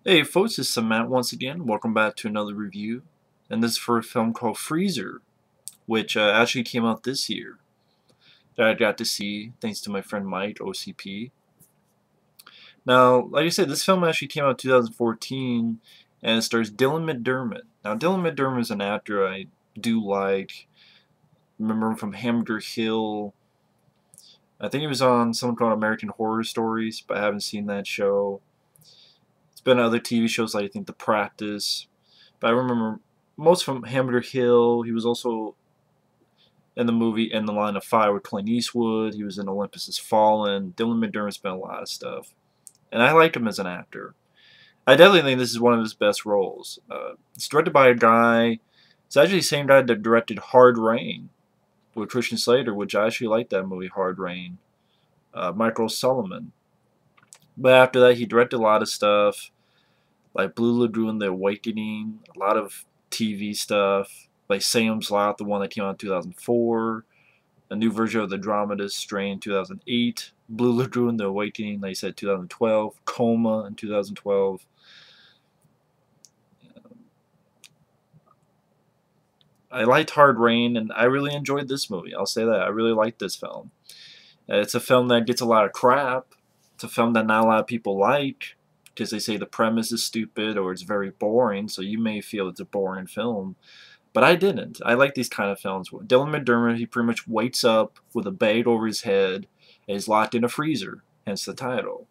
Hey folks, it's Matt once again. Welcome back to another review. And this is for a film called Freezer, which actually came out this year. That I got to see thanks to my friend Mike, OCP. Now, like I said, this film actually came out in 2014 and it stars Dylan McDermott. Now, Dylan McDermott is an actor I do like. Remember him from Hamburger Hill. I think he was on something called American Horror Stories, but I haven't seen that show. It's been on other TV shows like I think The Practice. But I remember most from Hamburger Hill. He was also in the movie In the Line of Fire with Clint Eastwood. He was in Olympus Has Fallen. Dylan McDermott's been in a lot of stuff. And I like him as an actor. I definitely think this is one of his best roles. It's directed by a guy, it's actually the same guy that directed Hard Rain with Christian Slater, which I actually like that movie, Hard Rain. Mikael Salomon. But after that, he directed a lot of stuff, like Blue Lagoon, The Awakening, a lot of TV stuff, like Salem's Lot, the one that came out in 2004, a new version of The Dramatist Strain in 2008, Blue Lagoon, The Awakening, like I said, 2012, Coma in 2012. I liked Hard Rain, and I really enjoyed this movie. I'll say that. I really liked this film. It's a film that gets a lot of crap. It's a film that not a lot of people like because they say the premise is stupid or it's very boring, so you may feel it's a boring film. But I didn't. I like these kind of films. Dylan McDermott, he pretty much wakes up with a bag over his head and is locked in a freezer, hence the title.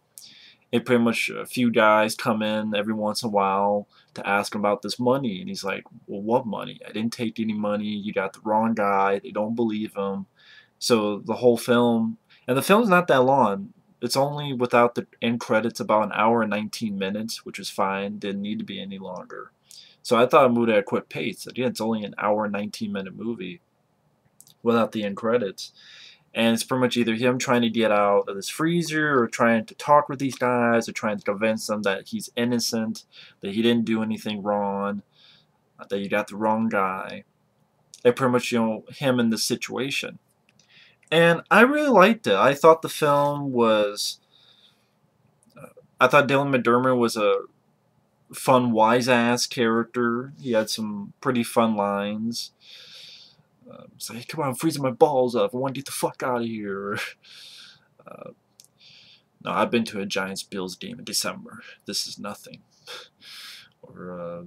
And pretty much a few guys come in every once in a while to ask him about this money. And he's like, well, what money? I didn't take any money. You got the wrong guy. They don't believe him. So the whole film, and the film's not that long. It's only without the end credits about an hour and 19 minutes, which is fine. Didn't need to be any longer. So I thought it moved at a quick pace. Again, it's only an hour and 19-minute movie without the end credits. And it's pretty much either him trying to get out of this freezer or trying to talk with these guys or trying to convince them that he's innocent, that he didn't do anything wrong, that you got the wrong guy. And pretty much, him in this situation. And I really liked it. I thought the film was. I thought Dylan McDermott was a fun, wise ass character. He had some pretty fun lines. It's like, come on, I'm freezing my balls up. I want to get the fuck out of here. No, I've been to a Giants Bills game in December. This is nothing. Or,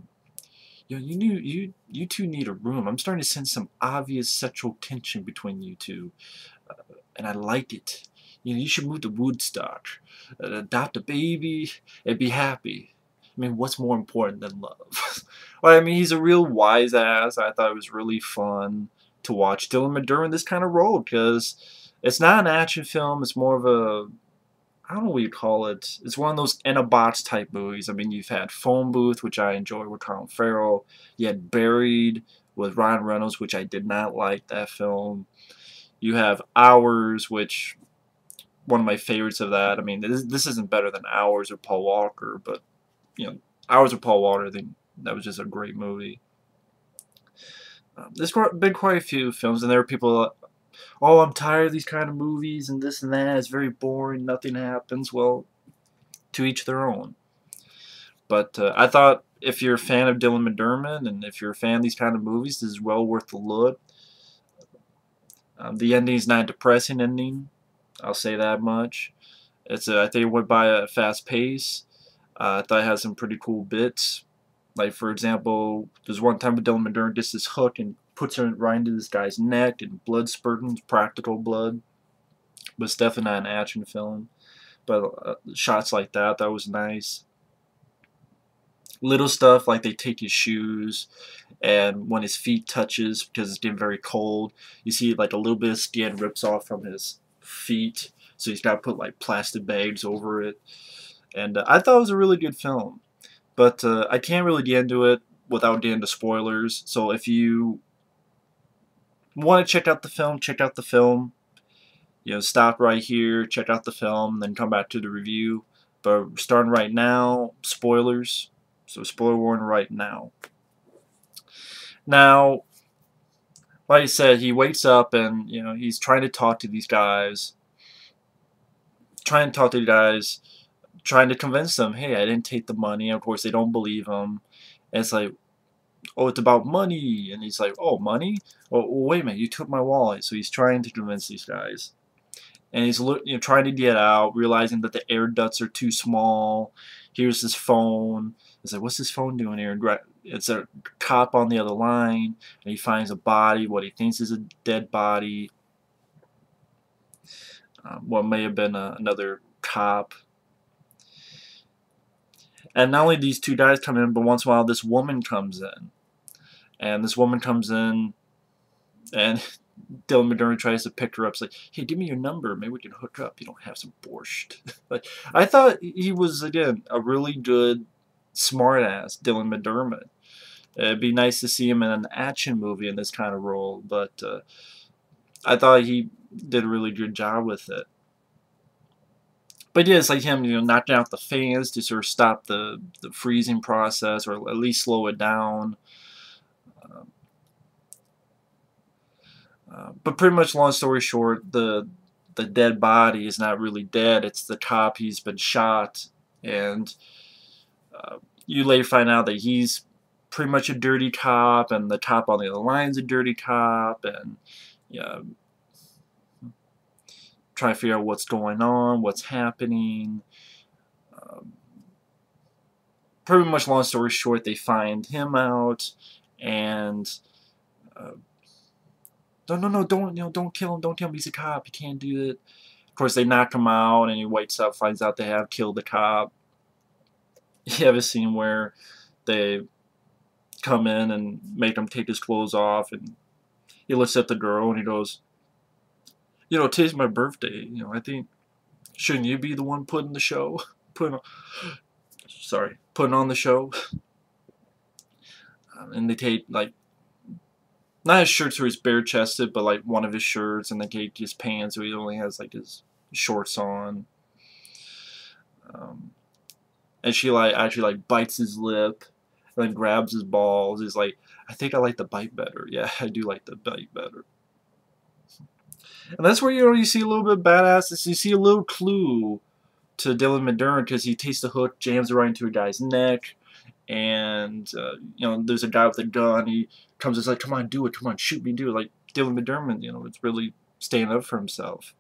you two need a room. I'm starting to sense some obvious sexual tension between you two, and I like it. You should move to Woodstock, adopt a baby, and be happy. I mean, what's more important than love? Well, I mean, he's a real wise ass. I thought it was really fun to watch Dylan McDermott in this kind of role because it's not an action film. It's more of a, I don't know what you call it. It's one of those in a box type movies. I mean, you've had Phone Booth, which I enjoy with Colin Farrell. You had Buried with Ryan Reynolds, which I did not like that film. You have Hours, which one of my favorites of that. I mean, this isn't better than Hours with Paul Walker, but Hours with Paul Walker, I think that was just a great movie. There's been quite a few films, and there are people, oh, I'm tired of these kind of movies and this and that. It's very boring. Nothing happens. Well, to each their own. But I thought if you're a fan of Dylan McDermott and if you're a fan of these kind of movies, this is well worth the look. The ending is not a depressing ending. I'll say that much. I think it went by a fast pace. I thought it had some pretty cool bits. Like, for example, there's one time with Dylan McDermott gets this hook and puts it right into this guy's neck and blood spurting, practical blood. But it's definitely not an action film. But shots like that was nice. Little stuff like they take his shoes, and when his feet touches, because it's getting very cold, you see like a little bit of skin rips off from his feet. So he's got to put like plastic bags over it. And I thought it was a really good film. But I can't really get into it without getting into spoilers. So if you want to check out the film, check out the film. Stop right here, check out the film, then come back to the review. But starting right now, spoilers. So spoiler warning right now. Now, like I said, he wakes up and he's trying to talk to these guys. trying to convince them, hey, I didn't take the money. Of course, they don't believe him. And it's like, oh, it's about money. And he's like, oh, money? Oh, wait a minute, you took my wallet. So he's trying to convince these guys. And he's trying to get out, realizing that the air ducts are too small. Here's his phone. He's like, what's this phone doing here? And it's a cop on the other line, and he finds a body, what he thinks is a dead body. What may have been another cop. And not only these two guys come in, but once in a while this woman comes in. And this woman comes in, and Dylan McDermott tries to pick her up. It's like, hey, give me your number. Maybe we can hook up. You don't have some borscht. Like, I thought he was, again, a really good, smart-ass Dylan McDermott. It'd be nice to see him in an action movie in this kind of role, but I thought he did a really good job with it. But yeah, it's like him, knocking out the fans to sort of stop the freezing process, or at least slow it down. But pretty much, long story short, the dead body is not really dead. It's the cop. He's been shot, and you later find out that he's pretty much a dirty cop, and the cop on the other line is a dirty cop, and yeah, trying to figure out what's going on, what's happening. Pretty much, long story short, they find him out, and no, don't kill him, don't kill him. He's a cop. He can't do it. Of course, they knock him out, and he wakes up, finds out they have killed the cop. You have a scene where they come in and make him take his clothes off, and he looks at the girl and he goes, today's my birthday. I think, shouldn't you be the one putting the show? Putting on the show. And they take, like, not his shirts where he's bare-chested, but like one of his shirts, and they take his pants where he only has like his shorts on. And she actually bites his lip, and then grabs his balls. He's like, I think I like the bite better. Yeah, I do like the bite better. And that's where you see a little bit of badass. You see a little clue to Dylan McDermott, because he takes the hook, jams it right into a guy's neck, and there's a guy with a gun. He comes and is like, come on, do it, come on, shoot me, do it. Like, Dylan McDermott, it's really standing up for himself.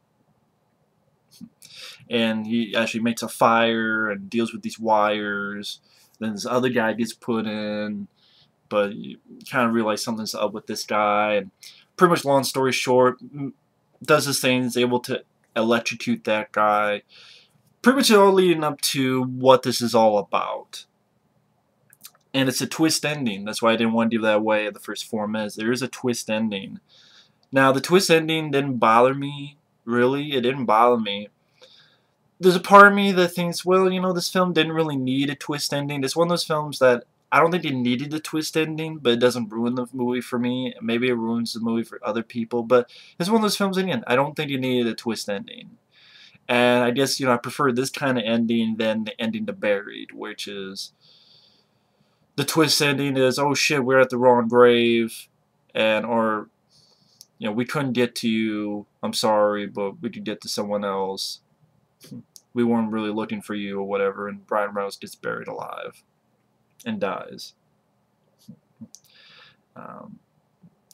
And he actually makes a fire and deals with these wires. Then this other guy gets put in, but you kind of realize something's up with this guy. And pretty much, long story short, does his thing, is able to electrocute that guy. Pretty much all leading up to what this is all about. And it's a twist ending. That's why I didn't want to give that away in the first 4 minutes. There is a twist ending. Now, the twist ending didn't bother me, really. It didn't bother me. There's a part of me that thinks, well, this film didn't really need a twist ending. It's one of those films that I don't think it needed a twist ending, but it doesn't ruin the movie for me. Maybe it ruins the movie for other people, but it's one of those films, again, I don't think it needed a twist ending. And I guess, I prefer this kind of ending than the ending to Buried, which is, the twist ending is, oh shit, we're at the wrong grave, or we couldn't get to you, I'm sorry, but we could get to someone else. We weren't really looking for you, or whatever, and Brian Reynolds gets buried alive and dies.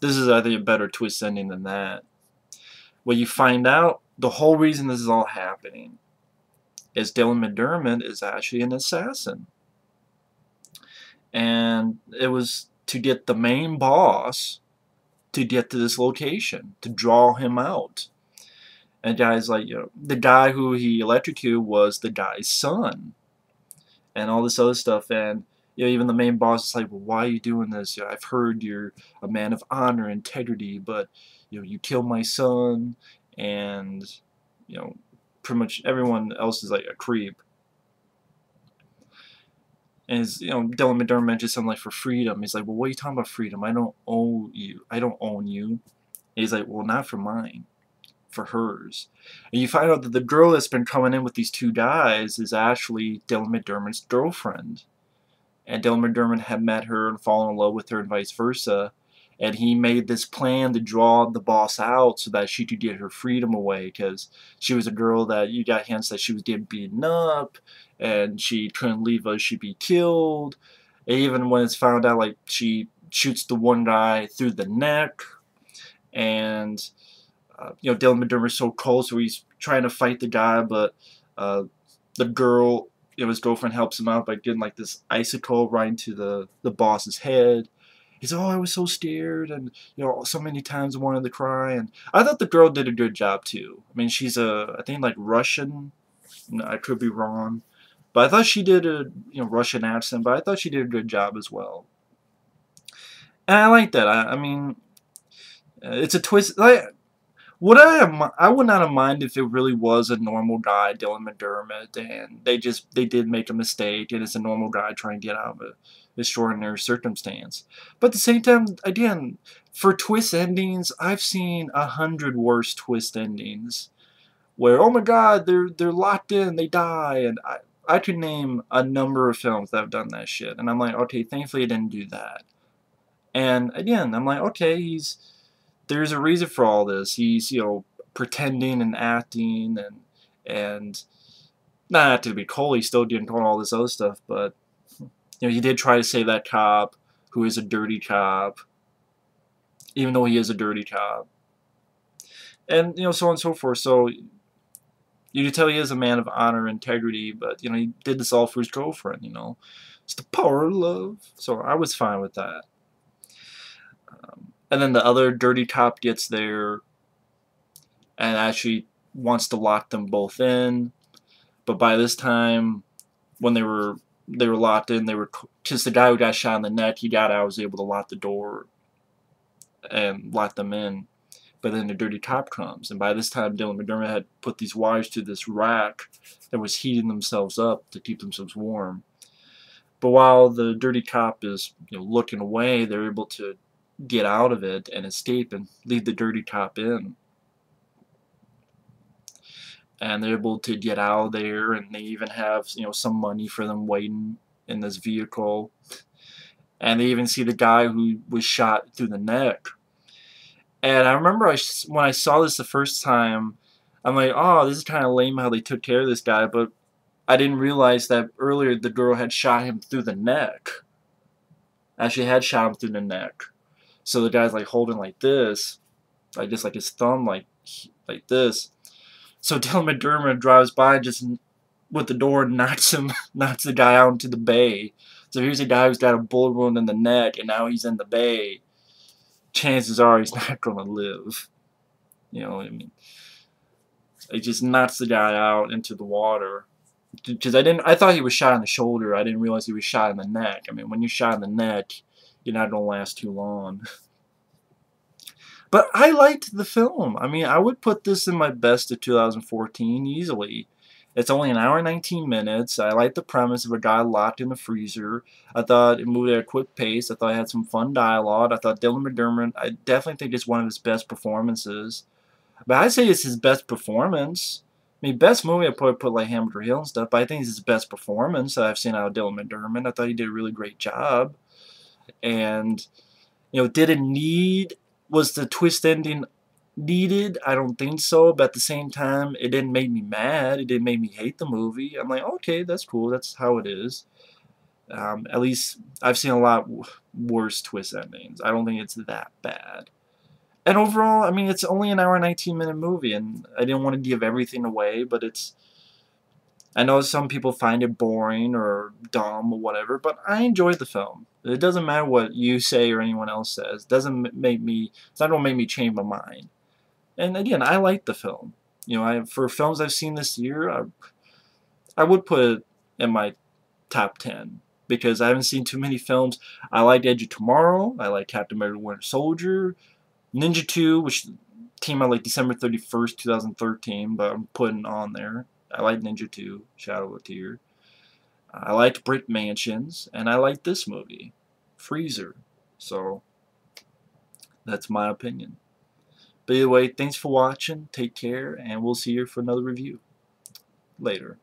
This is, I think, a better twist ending than that. What you find out, the whole reason this is all happening is Dylan McDermott is actually an assassin. And it was to get the main boss to get to this location, to draw him out. And guys like, the guy who he electrocuted was the guy's son. And all this other stuff. And, even the main boss is like, well, why are you doing this? I've heard you're a man of honor, integrity, but, you killed my son. And, pretty much everyone else is like a creep. And Dylan McDermott mentions something like, for freedom. He's like, well, what are you talking about, freedom? I don't owe you. I don't own you. And he's like, well, not for mine. For hers. And you find out that the girl that's been coming in with these two guys is actually Dylan McDermott's girlfriend. And Dylan McDermott had met her and fallen in love with her and vice versa. and he made this plan to draw the boss out so that she could get her freedom away, because she was a girl that you got hints that she was getting beaten up, and she couldn't leave us, she'd be killed. And even when it's found out, like, she shoots the one guy through the neck, and you know, Dylan McDermott's so cold, so he's trying to fight the guy, but the girl, you know, his girlfriend helps him out by getting like this icicle right into the boss's head. He's, oh, I was so scared, and you know, so many times I wanted to cry. And I thought the girl did a good job too. I mean, she's I think like Russian. No, I could be wrong, but I thought she did a, you know, Russian accent. But I thought she did a good job as well. And I like that. I mean, it's a twist. Like, I would not have minded if it really was a normal guy, Dylan McDermott, and they did make a mistake, and it's a normal guy trying to get out of an extraordinary circumstance. But at the same time, again, for twist endings, I've seen 100 worse twist endings, where, oh my God, they're locked in, they die, and I could name a number of films that have done that shit, and I'm like, okay, thankfully it didn't do that. And again, I'm like, okay, there's a reason for all this. He's, you know, pretending and acting and not acting to be cold. He's still doing all this other stuff, but you know, he did try to save that cop who is a dirty cop, even though he is a dirty cop, and you know, so on and so forth. So you can tell he is a man of honor and integrity, but you know, he did this all for his girlfriend. You know, it's the power of love. So I was fine with that. And then the other dirty cop gets there and actually wants to lock them both in. But by this time, when they were locked in, just the guy who got shot in the neck, he got out, was able to lock the door and lock them in. But then the dirty cop comes, and by this time, Dylan McDermott had put these wires to this rack that was heating themselves up to keep themselves warm. But while the dirty cop is, you know, looking away, they're able to get out of it and escape and leave the dirty cop in. And they're able to get out of there, and they even have, you know, some money for them waiting in this vehicle. And they even see the guy who was shot through the neck. And I remember when I saw this the first time, I'm like, oh, this is kind of lame how they took care of this guy, but I didn't realize that earlier the girl had shot him through the neck. Actually had shot him through the neck. So the guy's like holding like this, like just like his thumb like this. So Dylan McDermott drives by just with the door and knocks the guy out into the bay. So here's a guy who's got a bullet wound in the neck, and now he's in the bay. Chances are he's not gonna live. You know what I mean? It just knocks the guy out into the water. Because I thought he was shot in the shoulder. I didn't realize he was shot in the neck. I mean, when you're shot in the neck, you're not gonna last too long. But I liked the film. I mean, I would put this in my best of 2014 easily. It's only an hour and 19 minutes. I like the premise of a guy locked in the freezer. I thought it moved at a quick pace. I thought it had some fun dialogue. I thought Dylan McDermott, I definitely think it's one of his best performances. But I'd say it's his best performance. I mean, best movie, I'd probably put like Hamilton Hill and stuff, but I think it's his best performance that I've seen out of Dylan McDermott. I thought he did a really great job. And, you know, was the twist ending needed? I don't think so, but at the same time, it didn't make me mad. It didn't make me hate the movie. I'm like, okay, that's cool. That's how it is. At least I've seen a lot worse twist endings. I don't think it's that bad. And overall, I mean, it's only an hour and 19-minute movie, and I didn't want to give everything away, but I know some people find it boring or dumb or whatever, but I enjoyed the film. It doesn't matter what you say or anyone else says. It's not going to make me change my mind. And again, I like the film. You know, for films I've seen this year, I would put it in my top 10 because I haven't seen too many films. I like Edge of Tomorrow. I like Captain America: Winter Soldier, Ninja 2, which came out like December 31st, 2013, but I'm putting on there. I like Ninja 2, Shadow of a Tear. I liked Brick Mansions, and I like this movie, Freezer. So, that's my opinion. But either way, thanks for watching, take care, and we'll see you for another review. Later.